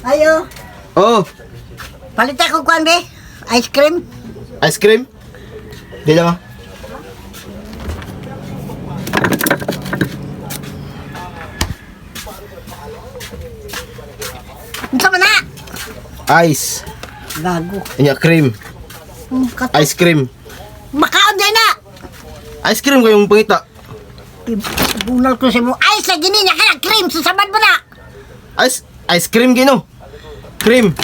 Ayo, Oh, palit ako kuan be. Ice cream. ice cream? Di lang ah. Unsa man na? Ice. Gago. Inya cream. Ice cream. Makaon din na. Ice cream kayong pangita. Bunal ko sa mo. Ice lagi niya kaya cream susabad mo na. Ice cream gino. Cream.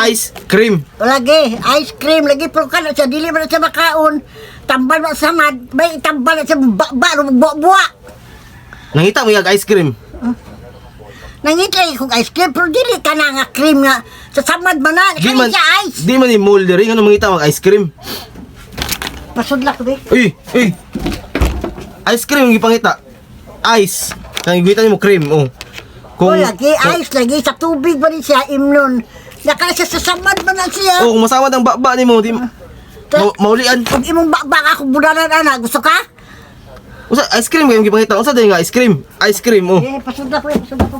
Ice cream. Lagi, ice cream lagi pero kana sa dili man sa makaon. Tambal ba sa mad, bay tambal sa baro buwa. Nangita mo yung ice cream. Nangitay kong ice cream pero dili ka na nga cream nga sa samad man na. Di man, Kaya siya ice. di man yung moldering. Ano mangita mag ice cream? Pasudlak be. Uy, uy. Ice cream yung ipangita. Ice. Kaya gawita mo cream. Oh. O lagi, ice lagi sa tubig ba rin siya imnon. Nakala siya sa samad man na siya. Oh, kung masama ng baba ni mo, di maulian. Pag imong bakbak ako budanan ana, gusto ka? Usa ice cream kayong gipangita. Unsa din nga ice cream? Ice cream oh. Eh, pasudlak ko, pasudlak ko.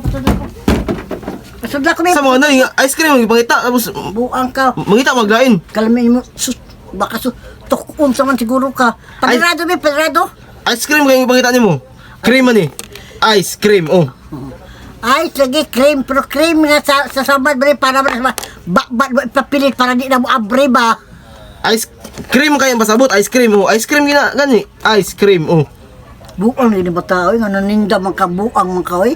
Pasudlak ko Sa mga na ice cream yung gipangita tapos buang ka. mangita maglain. Kalamin mo, sus, baka tukum sa man siguro ka. Padrado be, padrado. Ice cream kayong gipangita nimo. Cream man eh. Ice cream oh. Ice lagi cream, pero cream nga sa samad ba rin para ipapilit para di na mo abre ba? Ice cream kayong pasabot. Ice cream oh. Ice cream gina gani. Ice cream oh. Buang ni ba tao, nga naninda man ka buang man ka, oy.